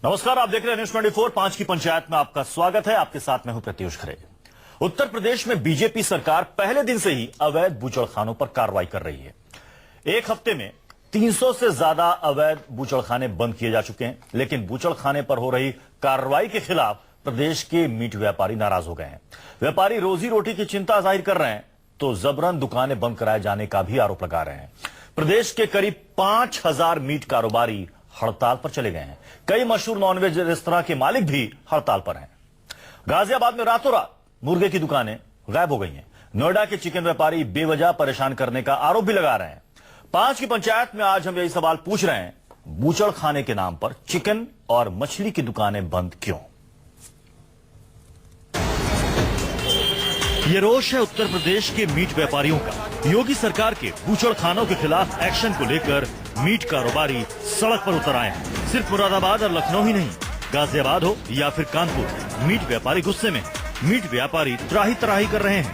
नमस्कार, आप देख रहे हैं न्यूज 24 5 की पंचायत में आपका स्वागत है। आपके साथ मैं हूं प्रत्युष खरे। उत्तर प्रदेश में बीजेपी सरकार पहले दिन से ही अवैध बूचड़खानों पर कार्रवाई कर रही है। एक हफ्ते में 300 से ज्यादा अवैध बूचड़खाने बंद किए जा चुके हैं, लेकिन बूचड़खाने पर हो रही कार्रवाई के खिलाफ प्रदेश के मीट व्यापारी नाराज हो गए हैं। व्यापारी रोजी रोटी की चिंता जाहिर कर रहे हैं तो जबरन दुकानें बंद कराए जाने का भी आरोप लगा रहे हैं। प्रदेश के करीब 5000 मीट कारोबारी हड़ताल पर चले गए हैं। कई मशहूर नॉनवेज रेस्तरां के मालिक भी हड़ताल पर हैं। गाजियाबाद में रातों रात मुर्गे की दुकानें गायब हो गई हैं। नोएडा के चिकन व्यापारी बेवजह परेशान करने का आरोप भी लगा रहे हैं। 5 की पंचायत में आज हम यही सवाल पूछ रहे हैं, बूचड़खाने के नाम पर चिकन और मछली की दुकानें बंद क्यों? ये रोष है उत्तर प्रदेश के मीट व्यापारियों का। योगी सरकार के बूचड़खानों के खिलाफ एक्शन को लेकर मीट कारोबारी सड़क पर उतर आए हैं। सिर्फ मुरादाबाद और लखनऊ ही नहीं, गाजियाबाद हो या फिर कानपुर, मीट व्यापारी गुस्से में। मीट व्यापारी त्राही तराही कर रहे हैं।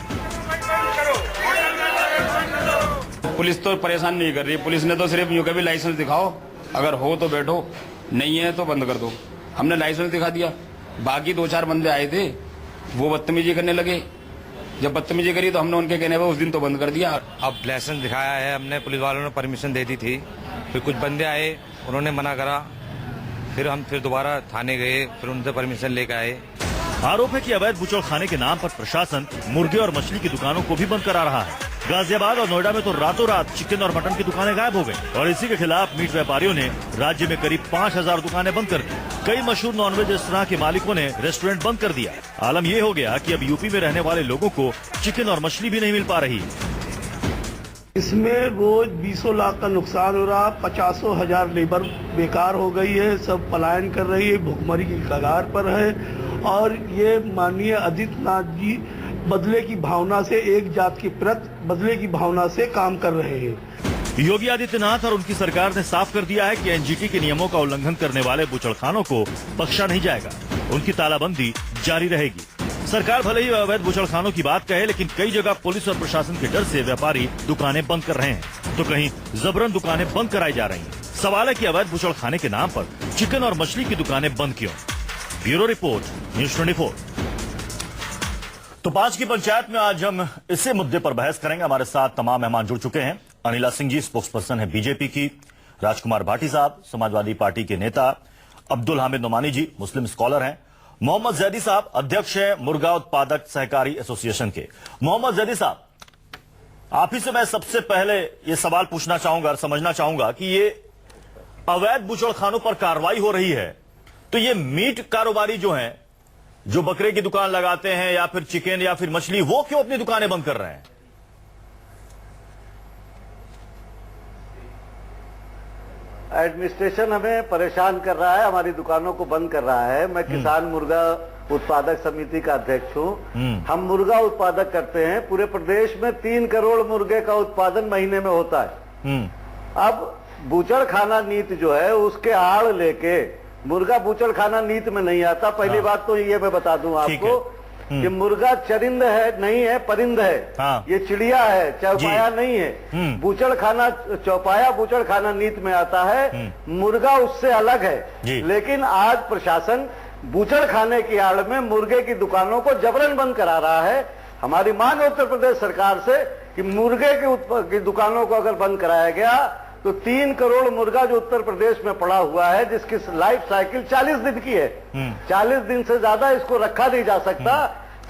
पुलिस तो परेशान नहीं कर रही। पुलिस ने तो सिर्फ यूं कभी लाइसेंस दिखाओ, अगर हो तो बैठो, नहीं है तो बंद कर दो। हमने लाइसेंस दिखा दिया। बाकी 2-4 बंदे आए थे, वो बदतमीजी करने लगे। जब बदतमीजी करी तो हमने उनके कहने पर उस दिन तो बंद कर दिया। अब लाइसेंस दिखाया है हमने, पुलिस वालों ने परमिशन दे दी थी, फिर कुछ बंदे आए, उन्होंने मना करा, फिर हम दोबारा थाने गए, फिर उनसे परमिशन लेकर आए। आरोप है कि अवैध बूचड़खाने के नाम पर प्रशासन मुर्गे और मछली की दुकानों को भी बंद करा रहा है। गाजियाबाद और नोएडा में तो रातों रात चिकन और मटन की दुकानें गायब हो गई और इसी के खिलाफ मीट व्यापारियों ने राज्य में करीब 5000 दुकानें बंद कर दी। कई मशहूर नॉनवेज रेस्तरां के मालिकों ने रेस्टोरेंट बंद कर दिया। आलम ये हो गया कि अब यूपी में रहने वाले लोगों को चिकन और मछली भी नहीं मिल पा रही। इसमें रोज 20 लाख का नुकसान हो रहा, 50,000 लेबर बेकार हो गई है, सब पलायन कर रही है, भुखमरी की कगार पर है। और ये माननीय आदित्यनाथ जी बदले की भावना से, एक जात की प्रति बदले की भावना से काम कर रहे हैं। योगी आदित्यनाथ और उनकी सरकार ने साफ कर दिया है कि एनजीटी के नियमों का उल्लंघन करने वाले बूचड़खानों को बख्शा नहीं जाएगा। उनकी तालाबंदी जारी रहेगी। सरकार भले ही अवैध बूचड़खानों की बात कहे, लेकिन कई जगह पुलिस और प्रशासन के डर से व्यापारी दुकानें बंद कर रहे हैं, तो कहीं जबरन दुकानें बंद कराई जा रही हैं। सवाल है कि अवैध बूचड़खाने के नाम पर चिकन और मछली की दुकानें बंद क्यों? Bureau report, news 24। तो 5 की पंचायत में आज हम इसी मुद्दे पर बहस करेंगे। हमारे साथ तमाम मेहमान जुड़ चुके हैं। अनिला सिंह जी स्पोक्स पर्सन है बीजेपी की, राजकुमार भाटी साहब समाजवादी पार्टी के नेता, अब्दुल हामिद नोमानी जी मुस्लिम स्कॉलर हैं, मोहम्मद जैदी साहब अध्यक्ष हैं मुर्गा उत्पादक सहकारी एसोसिएशन के। मोहम्मद जैदी साहब, आप ही से मैं सबसे पहले ये सवाल पूछना चाहूंगा और समझना चाहूंगा कि ये अवैध बूचड़खानों पर कार्रवाई हो रही है, तो ये मीट कारोबारी जो हैं, जो बकरे की दुकान लगाते हैं या फिर चिकन या फिर मछली, वो क्यों अपनी दुकानें बंद कर रहे हैं? एडमिनिस्ट्रेशन हमें परेशान कर रहा है, हमारी दुकानों को बंद कर रहा है। मैं किसान मुर्गा उत्पादक समिति का अध्यक्ष हूं। हम मुर्गा उत्पादक करते हैं। पूरे प्रदेश में 3 करोड़ मुर्गे का उत्पादन महीने में होता है। अब बूचड़खाना नीति जो है, उसके आड़ लेके मुर्गा बूचड़खाना नीति में नहीं आता। पहली बात तो ये मैं बता दूं आपको कि मुर्गा चरिंद है, नहीं है, परिंद है। ये चिड़िया है, चौपाया नहीं है। बूचड़खाना, चौपाया बूचड़खाना नीति में आता है, मुर्गा उससे अलग है। लेकिन आज प्रशासन बूचड़खाने की आड़ में मुर्गे की दुकानों को जबरन बंद करा रहा है। हमारी मांग है उत्तर प्रदेश सरकार से कि मुर्गे की दुकानों को अगर बंद कराया गया तो 3 करोड़ मुर्गा जो उत्तर प्रदेश में पड़ा हुआ है, जिसकी लाइफ साइकिल 40 दिन की है, 40 दिन से ज्यादा इसको रखा नहीं जा सकता।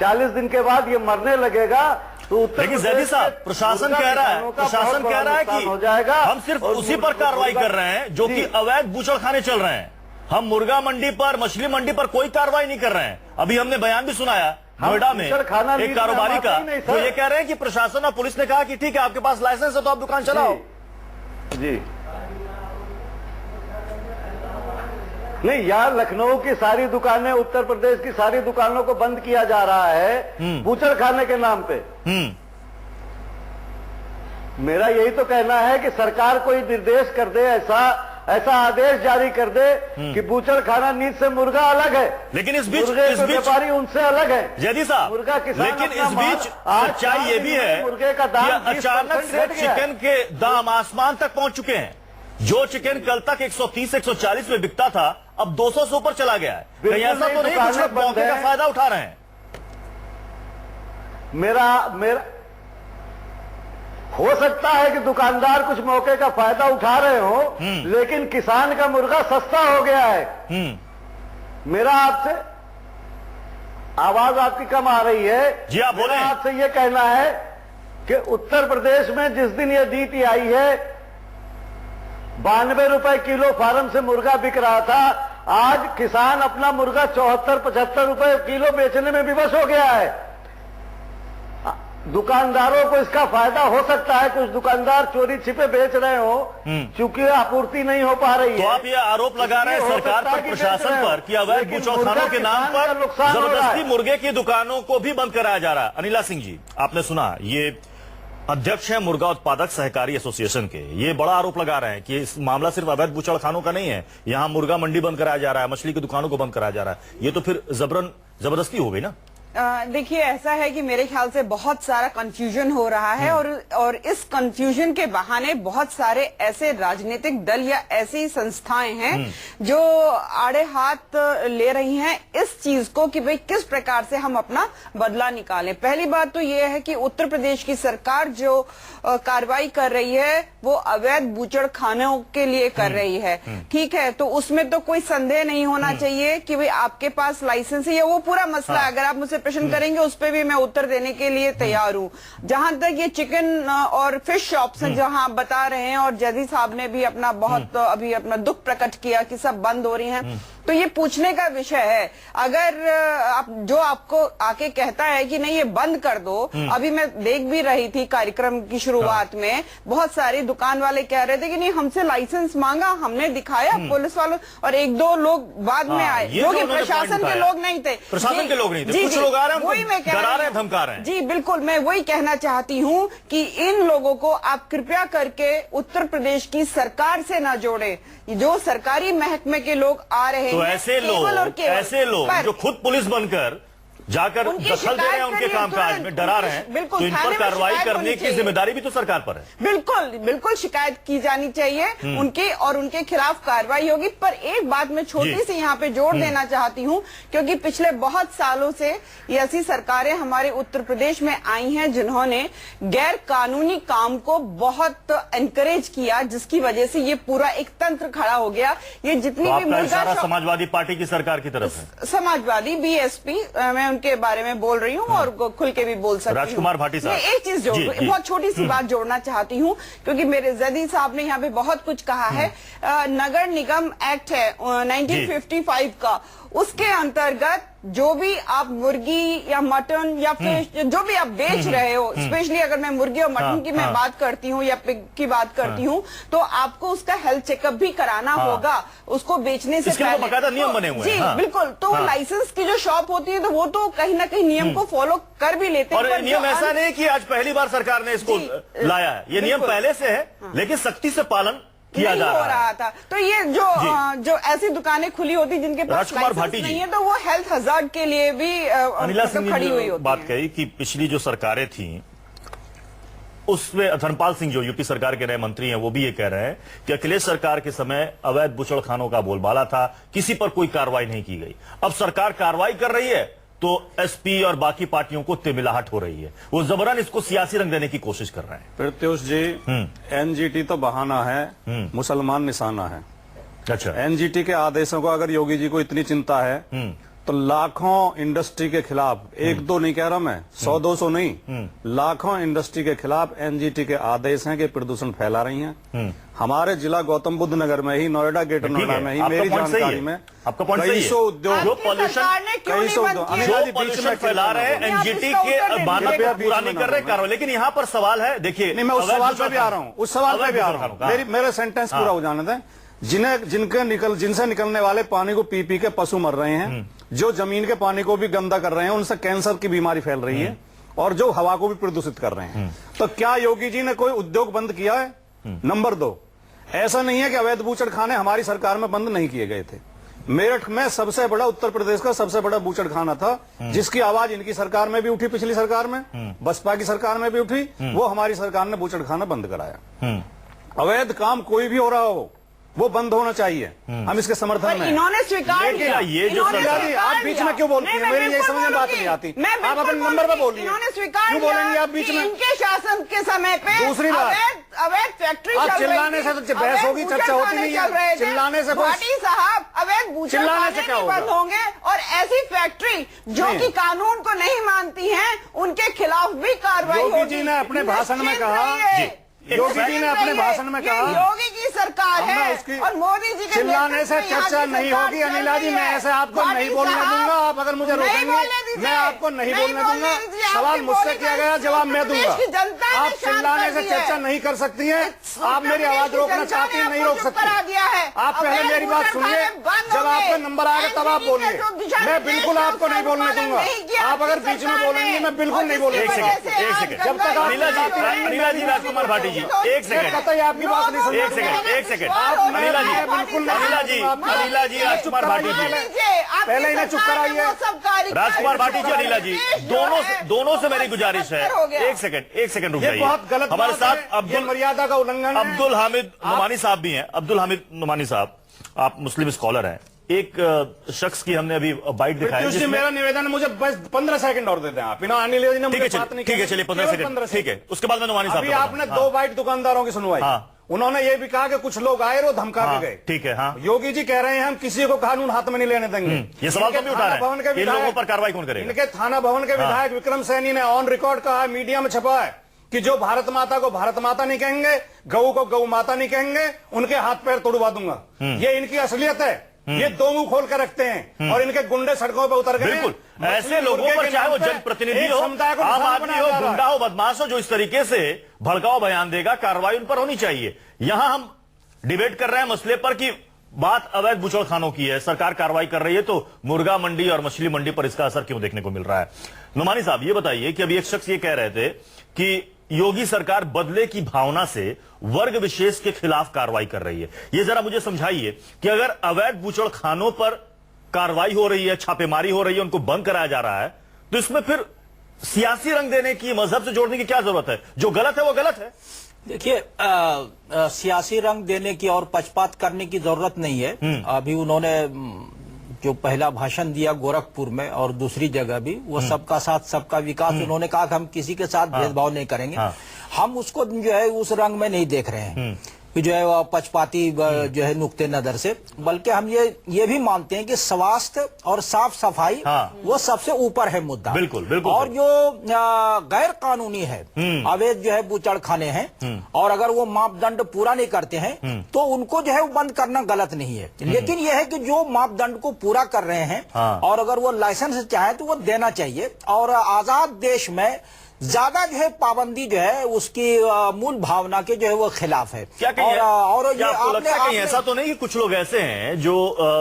40 दिन के बाद ये मरने लगेगा तो उत्तर लेकिन जैदी साहब, प्रशासन कह रहा है कि हो जाएगा। हम सिर्फ उसी पर कार्रवाई कर रहे हैं जो कि अवैध बूचड़खाने चल रहे हैं। हम मुर्गा मंडी पर, मछली मंडी पर कोई कार्रवाई नहीं कर रहे हैं। अभी हमने बयान भी सुनाया नोएडा में एक कारोबारी का, तो ये कह रहे हैं कि प्रशासन और पुलिस ने कहा कि ठीक है, आपके पास लाइसेंस है तो आप दुकान चलाओ। जी नहीं, यार लखनऊ की सारी दुकानें, उत्तर प्रदेश की सारी दुकानों को बंद किया जा रहा है बूचड़खाने के नाम पे। मेरा यही तो कहना है कि सरकार कोई निर्देश कर दे, ऐसा आदेश जारी कर दे कि बूचड़खाना नीति से मुर्गा अलग है, लेकिन इस बीच व्यापारी उनसे अलग है। जैदी साहब, मुर्गा किसान, लेकिन इस बीच सच्चाई ये भी है मुर्गे का दाम अचानक से चिकन के दाम आसमान तक पहुंच चुके हैं। जो चिकन कल तक 130-140 में बिकता था, अब 200 से ऊपर चला गया है। कहीं बिल्कुल ऐसा तो नहीं कुछ लोग बंद मौके का है। फायदा उठा रहे हैं? मेरा हो सकता है कि दुकानदार कुछ मौके का फायदा उठा रहे हो, लेकिन किसान का मुर्गा सस्ता हो गया है। मेरा आपसे आवाज आपकी कम आ रही है। जी, आप बोलें। मेरा आपसे यह कहना है कि उत्तर प्रदेश में जिस दिन यह नीति आई है 92 रुपए किलो फार्म से मुर्गा बिक रहा था, आज किसान अपना मुर्गा 74-75 रुपए किलो बेचने में विवश हो गया है। दुकानदारों को इसका फायदा हो सकता है, कुछ दुकानदार चोरी छिपे बेच रहे हो क्योंकि आपूर्ति नहीं हो पा रही है। तो आप ये आरोप लगा रहे हैं सरकार पर, प्रशासन पर कि अवैध बूचड़खानों के नाम पर जबरदस्ती मुर्गे की दुकानों को भी बंद कराया जा रहा है। अनिला सिंह जी, आपने सुना, ये अध्यक्ष है मुर्गा उत्पादक सहकारी एसोसिएशन के, ये बड़ा आरोप लगा रहे हैं कि इस मामला सिर्फ अवैध बूचड़खानों का नहीं है, यहां मुर्गा मंडी बंद कराया जा रहा है, मछली की दुकानों को बंद कराया जा रहा है। ये तो फिर जबरदस्ती हो गई ना? देखिए, ऐसा है कि मेरे ख्याल से बहुत सारा कंफ्यूजन हो रहा है और इस कंफ्यूजन के बहाने बहुत सारे ऐसे राजनीतिक दल या ऐसी संस्थाएं हैं जो आड़े हाथ ले रही हैं इस चीज को कि भाई किस प्रकार से हम अपना बदला निकालें। पहली बात तो ये है कि उत्तर प्रदेश की सरकार जो कार्रवाई कर रही है वो अवैध बूचड़खानों के लिए कर रही है, ठीक है, तो उसमें तो कोई संदेह नहीं होना चाहिए कि भाई आपके पास लाइसेंस है, या वो पूरा मसला अगर आप मुझसे प्रश्न करेंगे उस पर भी मैं उत्तर देने के लिए तैयार हूं। जहां तक ये चिकन और फिश शॉप्स हैं जहां आप बता रहे हैं, और जदी साहब ने भी अपना बहुत अभी अपना दुख प्रकट किया कि सब बंद हो रही हैं, तो ये पूछने का विषय है। अगर आप जो आपको आके कहता है कि नहीं ये बंद कर दो, अभी मैं देख भी रही थी कार्यक्रम की शुरुआत में बहुत सारे दुकान वाले कह रहे थे कि नहीं हमसे लाइसेंस मांगा, हमने दिखाया पुलिस वालों, और एक दो लोग बाद में आए जो कि प्रशासन के लोग नहीं थे, प्रशासन के लोग नहीं थे, कुछ लोग आ रहे हैं, वही मैं डरा रहे हैं, धमका रहे हैं। जी बिल्कुल, मैं वही कहना चाहती हूँ कि इन लोगों को आप कृपया करके उत्तर प्रदेश की सरकार से ना जोड़े। जो सरकारी महकमे के लोग आ रहे तो हैं, ऐसे लोग जो खुद पुलिस बनकर जाकर दखल दे रहे हैं उनके कामकाज में, डरा रहे हैं, तो इन पर कार्रवाई करने की जिम्मेदारी भी तो सरकार पर है। बिल्कुल शिकायत की जानी चाहिए उनकी और उनके खिलाफ कार्रवाई होगी। पर एक बात मैं छोटी सी यहाँ पे जोड़ देना चाहती हूँ, क्योंकि पिछले बहुत सालों से ये ऐसी सरकारें हमारे उत्तर प्रदेश में आई हैं जिन्होंने गैर कानूनी काम को बहुत एनकरेज किया, जिसकी वजह से ये पूरा एक तंत्र खड़ा हो गया। ये जितनी भी मुर्गा समाजवादी पार्टी की सरकार की तरफ है, समाजवादी बीएसपी, मैं के बारे में बोल रही हूँ और खुल के भी बोल सकती हूँ। राजकुमार भाटी साहब, एक चीज बहुत छोटी सी बात जोड़ना चाहती हूँ, क्योंकि मेरे जदी साहब ने यहाँ पे बहुत कुछ कहा है। नगर निगम एक्ट है 1955 का, उसके अंतर्गत जो भी आप मुर्गी या मटन या फिश जो भी आप बेच रहे हो, स्पेशली अगर मैं मुर्गी और मटन की मैं बात करती हूँ या पिग की बात करती हूँ, तो आपको उसका हेल्थ चेकअप भी कराना होगा उसको बेचने से पहले। बकायदा नियम बने हुए हैं। जी बिल्कुल, तो लाइसेंस की जो शॉप होती है तो वो तो कहीं ना कहीं नियम को फॉलो कर भी लेते हैं। और नियम ऐसा नहीं कि आज पहली बार सरकार ने इसको लाया है, ये नियम पहले से है, लेकिन सख्ती से पालन किया जा रहा था। तो ये जो ऐसी दुकानें खुली होती जिनके पास लाइसेंस नहीं है, तो वो हेल्थ हजार्ड के लिए भी अनिला सिंह खड़ी हुई होती बात कही कि पिछली जो सरकारें थी उसमें धर्मपाल सिंह जो यूपी सरकार के नए मंत्री हैं वो भी ये कह रहे हैं कि अखिलेश सरकार के समय अवैध बूचड़खानों का बोलबाला था, किसी पर कोई कार्रवाई नहीं की गई। अब सरकार कार्रवाई कर रही है तो एसपी और बाकी पार्टियों को तिमिलाहट हो रही है, वो जबरन इसको सियासी रंग देने की कोशिश कर रहे हैं। प्रत्युष जी, एनजीटी तो बहाना है, मुसलमान निशाना है। अच्छा, एनजीटी के आदेशों को अगर योगी जी को इतनी चिंता है तो लाखों इंडस्ट्री के खिलाफ, एक दो नहीं कह रहा मैं, 100-200 नहीं, लाखों इंडस्ट्री के खिलाफ एनजीटी के आदेश हैं कि प्रदूषण फैला रही हैं। हमारे जिला गौतम बुद्ध नगर में ही, नोएडा ग्रेटर नोएडा में ही, मेरी जानकारी में आपका पॉइंट सही है। कई सौ उद्योग, जो पॉल्यूशन फैला रहे हैं एनजीटी के मानक पूरा नहीं कर रहे कार्रवाई। लेकिन यहाँ पर सवाल है, देखिए नहीं, मैं उस सवाल पे भी आ रहा हूँ, उस सवाल पे भी आ रहा हूँ, मेरे सेंटेंस पूरा हो जाने दें। जिनसे निकलने वाले पानी को पी पी के पशु मर रहे हैं, जो जमीन के पानी को भी गंदा कर रहे हैं, उनसे कैंसर की बीमारी फैल रही है, और जो हवा को भी प्रदूषित कर रहे हैं। तो क्या योगी जी ने कोई उद्योग बंद किया है? नंबर 2, ऐसा नहीं है कि अवैध बूचड़खाने हमारी सरकार में बंद नहीं किए गए थे। मेरठ में सबसे बड़ा, उत्तर प्रदेश का सबसे बड़ा बूचड़खाना था, जिसकी आवाज इनकी सरकार में भी उठी, पिछली सरकार में, बसपा की सरकार में भी उठी, वो हमारी सरकार ने बूचड़खाना बंद कराया। अवैध काम कोई भी हो रहा हो, वो बंद होना चाहिए। हम इसके समर्थन में हैं। इन्होंने स्वीकार लेकिन किया। ये जो इन्होंने सरकार- स्वीकार आप बीच में किया। क्यों बोलती हैं? नहीं, मेरी मैं ये बिल्कुल समझ में बात बोलूंगी। नहीं आती। मैं आप बिल्कुल अपने नंबर पर बोलूंगी। बोलिए। इन्होंने स्वीकार क्यों बोलेंगे किया आप बीच कि में? इनके शासन के समय पे दूसरी बात, अवैध फैक्ट्री आप चल रही चिल्लाने थी, से तो बहस अवैध होगी, चर्चा होती बूचड़खाने नहीं है। चल रहे थे। चिल्लाने से कोई- भाटी साहब, अवैध बूचड़खाने चिल्लाने से क्या नहीं होगा? बंद होंगे और ऐसी फैक्ट्री जो नहीं। कि कानून को नहीं मानती हैं, उनके खिलाफ भी कार्रवाई होगी। योगी जी ने अपने भाषण में कहा, योगी जी ने अपने भाषण में ये कहा, योगी की सरकार हमने है उसकी और मोदी जी के चिल्लाने से नेतृत्व में यहाँ चर्चा की नहीं सरकार होगी। चल अनिला जी, रही मैं है। ऐसे आपको भाटी नहीं बोलने साहब, दूंगा। आप अगर मुझे नहीं रोकेंगे, बोलने दीजिए। मैं आपको नहीं बोलने दूंगा। दीजिए। आपकी सवाल मुझसे बोली किया का गया, जवाब मैं प्रदेश दूंगा। की जनता ने आप शांत चिल्लाने कर से दी है। चर्चा नहीं कर सकती हैं। आप मेरी आवाज रोकना चाहती हैं, नहीं रोक सकती। आप पहले मेरी बात सुनिए। जब आपका नंबर आएगा तब आप बोलिए। मैं बिल्कुल आपको नहीं बोलने दूंगा। आप अगर बीच में बोलेंगे, मैं बिल्कुल नहीं बोलूंगा। एक सेकंड। जब तक अनिला जी, राजकुमार भाटी जी, एक सेकंड, कतई आपकी बात नहीं सुनूंगा। एक सेकंड। आप- अनिला जी, बिल्कुल अनिला जी, राजकुमार भाटी जी, पहले इन्हें चुप कराइए। राजकुमार भाटी जी, अनिला जी, दोनों से मेरी गुजारिश है, एक सेकंड रुक ये जाइए। बहुत गलत हमारे बात साथ है। ये अब्दुल मर्यादा का उल्लंघन है। अब्दुल हामिद नुमानी साहब भी हैं। अब्दुल हामिद नुमानी साहब, आप मुस्लिम स्कॉलर हैं। एक शख्स की हमने अभी बाइट दिखाई पीयूष जी, मेरा निवेदन है, मुझे बस 15 सेकंड और देते हैं आप। अनिल जी ने मुझे बात नहीं की। ठीक है, चलिए 15 सेकंड, ठीक है। उसके बाद मैं नुमानी साहब अभी को आपने बताऊं। 2 बाइट दुकानदारों की सुनवाई। हाँ। उन्होंने ये भी कहा कि कुछ लोग आए और वो धमका के गए। ठीक है, हाँ। योगी जी कह रहे हैं हम किसी को कानून हाथ में नहीं लेने देंगे। ये सवाल तो भी उठा रहे हैं, इन लोगों पर कार्रवाई कौन करेगा? इनके थाना भवन के विधायक विक्रम सैनी ने ऑन रिकॉर्ड कहा है, मीडिया में छपा है कि जो भारत माता को भारत माता नहीं कहेंगे, गऊ को गऊ माता नहीं कहेंगे, उनके हाथ पैर तोड़वा दूंगा। ये इनकी असलियत है। ये 2 मुंह खोल कर रखते हैं और इनके गुंडे सड़कों पर उतर गए। बिल्कुल, ऐसे लोगों पर चाहे वो जनप्रतिनिधि हो, आम आदमी हो, गुंडा हो, बदमाश हो, जो इस तरीके से भड़काऊ बयान देगा, कार्रवाई उन पर होनी चाहिए। यहां हम डिबेट कर रहे हैं मसले पर कि बात अवैध बूचड़खानों की है, सरकार कार्रवाई कर रही है, तो मुर्गा मंडी और मछली मंडी पर इसका असर क्यों देखने को मिल रहा है? नुमानी साहब, ये बताइए कि अभी एक शख्स ये कह रहे थे कि योगी सरकार बदले की भावना से वर्ग विशेष के खिलाफ कार्रवाई कर रही है। ये जरा मुझे समझाइए कि अगर अवैध बूचड़खानों पर कार्रवाई हो रही है, छापेमारी हो रही है, उनको बंद कराया जा रहा है, तो इसमें फिर सियासी रंग देने की, मजहब से जोड़ने की क्या जरूरत है? जो गलत है वो गलत है। देखिए, सियासी रंग देने की और पक्षपात करने की जरूरत नहीं है। अभी उन्होंने जो पहला भाषण दिया गोरखपुर में और दूसरी जगह भी, वो सबका साथ सबका विकास, उन्होंने कहा कि हम किसी के साथ भेदभाव नहीं करेंगे। हम उसको जो है उस रंग में नहीं देख रहे हैं कि जो है वो पक्षपाती जो है नुक्ते नजर से, बल्कि हम ये भी मानते हैं कि स्वास्थ्य और साफ सफाई वो सबसे ऊपर है मुद्दा। बिल्कुल, बिल्कुल। और जो गैर कानूनी है, अवैध जो है बूचड़खाने हैं, और अगर वो मापदंड पूरा नहीं करते हैं तो उनको जो है वो बंद करना गलत नहीं है। लेकिन यह है कि जो मापदंड को पूरा कर रहे हैं और अगर वो लाइसेंस चाहे तो वो देना चाहिए। और आजाद देश में ज्यादा जो है पाबंदी जो है उसकी मूल भावना के जो है वो खिलाफ है। क्या कहिए? और ये आपको लगता है कहीं ऐसा तो नहीं कि कुछ लोग ऐसे हैं जो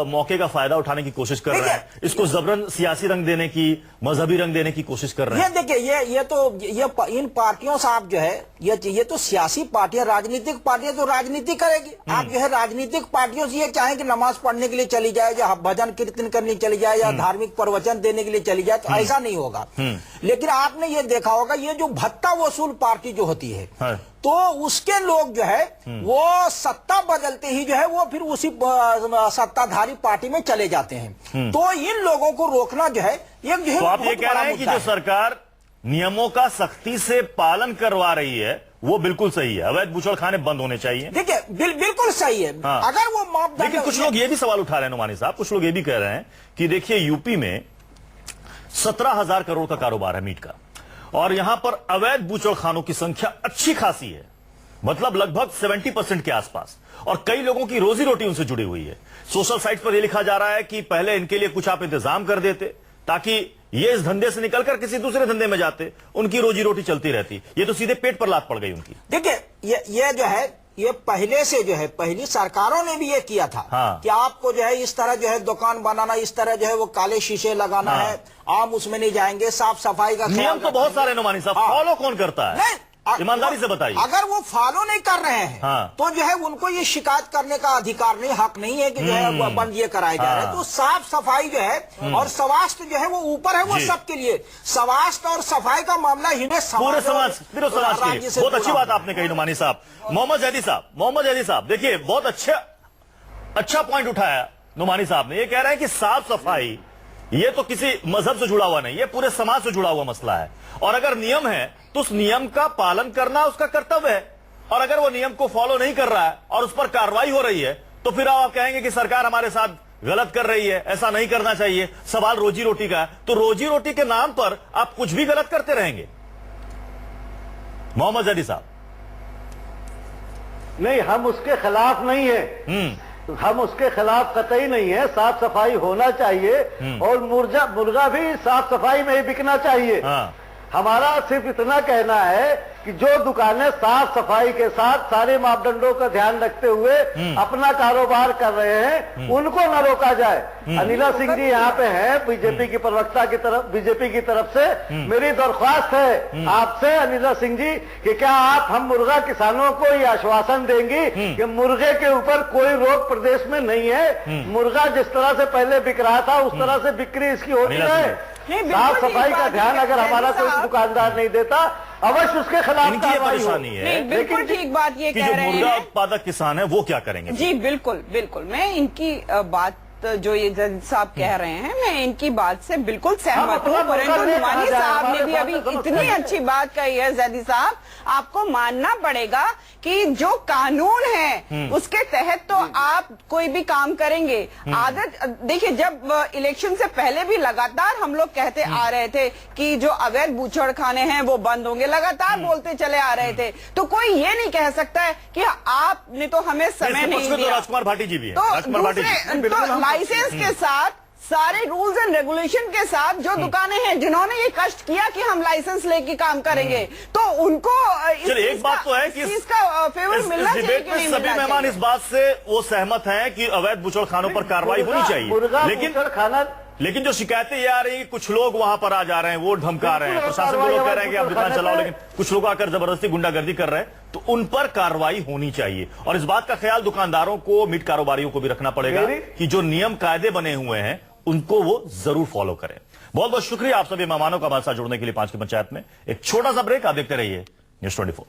मौके का फायदा उठाने की कोशिश कर रहे हैं, इसको जबरन सियासी रंग देने की, मजहबी रंग देने की कोशिश कर रहे हैं? ये देखिए, ये इन पार्टियों से आप जो है ये तो सियासी पार्टियां, राजनीतिक पार्टियां तो राजनीति करेगी। आप जो है राजनीतिक पार्टियों से ये चाहें कि नमाज पढ़ने के लिए चली जाए या भजन कीर्तन करने चली जाए या धार्मिक प्रवचन देने के लिए चली जाए, तो ऐसा नहीं होगा। लेकिन आपने ये देखा होगा, ये जो भत्ता वसूल पार्टी जो होती है, तो उसके लोग जो है वो सत्ता बदलते ही जो है वो फिर उसी सत्ताधारी पार्टी में चले जाते हैं। तो इन लोगों को रोकना जो है एक जो है, तो आप ये कह रहे हैं कि जो सरकार नियमों का सख्ती से पालन करवा रही है वो बिल्कुल सही है, अवैध बूचड़खाने बंद होने चाहिए? देखिए, बिल्कुल सही है। अगर वो मापदंड, लेकिन कुछ लोग ये भी सवाल उठा रहे हैं नुमानी साहब, कुछ लोग ये भी कह रहे हैं कि देखिए यूपी में 17,000 करोड़ का कारोबार है मीट का, और यहां पर अवैध बूचड़खानों की संख्या अच्छी खासी है, मतलब लगभग 70% के आसपास, और कई लोगों की रोजी रोटी उनसे जुड़ी हुई है। सोशल साइट पर यह लिखा जा रहा है कि पहले इनके लिए कुछ आप इंतजाम कर देते ताकि ये इस धंधे से निकलकर किसी दूसरे धंधे में जाते, उनकी रोजी रोटी चलती रहती। ये तो सीधे पेट पर लात पड़ गई उनकी। देखिए, ये जो है ये पहले से जो है, पहली सरकारों ने भी ये किया था कि आपको जो है इस तरह जो है दुकान बनाना, इस तरह जो है वो काले शीशे लगाना है, आम उसमें नहीं जाएंगे, साफ सफाई का नियम तो बहुत सारे नुमानी साहब, फॉलो कौन करता है? ईमानदारी से बताइए। अगर वो फॉलो नहीं कर रहे हैं तो जो है उनको ये शिकायत करने का अधिकार नहीं, हक नहीं है कि जो है वो बंद ये कराए जा रहे हैं। तो साफ सफाई जो है और स्वास्थ्य जो है वो ऊपर है, वो सबके लिए। स्वास्थ्य और सफाई का मामला पूरे समाज के लिए। बहुत अच्छी बात आपने कही नुमानी साहब। मोहम्मद जैदी साहब, देखिए बहुत अच्छे अच्छा पॉइंट उठाया नुमानी साहब ने। ये कह रहे हैं कि साफ सफाई ये तो किसी मजहब से जुड़ा हुआ नहीं, ये पूरे समाज से जुड़ा हुआ मसला है, और अगर नियम है तो उस नियम का पालन करना उसका कर्तव्य है, और अगर वो नियम को फॉलो नहीं कर रहा है और उस पर कार्रवाई हो रही है तो फिर आप कहेंगे कि सरकार हमारे साथ गलत कर रही है, ऐसा नहीं करना चाहिए। सवाल रोजी रोटी का है, तो रोजी रोटी के नाम पर आप कुछ भी गलत करते रहेंगे। मोहम्मद जैदी साहब। नहीं, हम उसके खिलाफ नहीं है, हम उसके खिलाफ कतई नहीं है। साफ सफाई होना चाहिए और मुर्गा भी साफ सफाई में ही बिकना चाहिए। हाँ। हमारा सिर्फ इतना कहना है कि जो दुकानें साफ सफाई के साथ सारे मापदंडों का ध्यान रखते हुए अपना कारोबार कर रहे हैं उनको न रोका जाए। अनिला सिंह जी यहाँ पे हैं बीजेपी की प्रवक्ता की तरफ, बीजेपी की तरफ से मेरी दरख्वास्त है आपसे अनिला सिंह जी कि क्या आप हम मुर्गा किसानों को ये आश्वासन देंगी कि मुर्गे के ऊपर कोई रोक प्रदेश में नहीं है। मुर्गा जिस तरह से पहले बिक रहा था उस तरह से बिक्री इसकी होती है। साफ सफाई का ध्यान अगर हमारा कोई दुकानदार नहीं देता अवश्य उसके खिलाफ इनकी ये परेशानी है। बिल्कुल ठीक बात ये कि कह जो रहे हैं मुर्गा उत्पादक किसान है वो क्या करेंगे? जी बिल्कुल बिल्कुल, मैं इनकी बात जो ये जज साहब कह रहे हैं मैं इनकी बात से बिल्कुल सहमत हूँ। परंतु नुमानी साहब ने भी अभी इतनी अच्छी बात कही है जैदी साहब, आपको मानना पड़ेगा कि जो कानून है उसके तहत तो आप कोई भी काम करेंगे। आदत देखिए, जब इलेक्शन से पहले भी लगातार हम लोग कहते आ रहे थे कि जो अवैध बूचड़खाने हैं वो बंद होंगे, लगातार बोलते चले आ रहे थे, तो कोई ये नहीं कह सकता है कि आपने तो हमें समय नहीं दिया। राजकुमार भाटी जी भी है। तो लाइसेंस के साथ सारे रूल्स एंड रेगुलेशन के साथ जो दुकानें हैं जिन्होंने ये कष्ट किया कि हम लाइसेंस लेके काम करेंगे तो उनको एक बात तो है कि इसका फेवर मिलना चाहिए कि नहीं। सभी मेहमान इस बात से वो सहमत हैं कि अवैध बूचड़खानों पर कार्रवाई होनी चाहिए, लेकिन जो शिकायतें ये आ रही है कुछ लोग वहां पर आ जा रहे हैं, वो धमका रहे हैं, प्रशासन को लोग कह रहे हैं कि आप दुकान चलाओ, लेकिन कुछ लोग आकर जबरदस्ती गुंडागर्दी कर रहे हैं, तो उन पर कार्रवाई होनी चाहिए। और इस बात का ख्याल दुकानदारों को, मीट कारोबारियों को भी रखना पड़ेगा कि जो नियम कायदे बने हुए हैं उनको वो जरूर फॉलो करें। बहुत बहुत शुक्रिया आप सभी मेहमानों का हमारे साथ जुड़ने के लिए 5 की पंचायत में। एक छोटा सा ब्रेक, आप देखते रहिए News 24।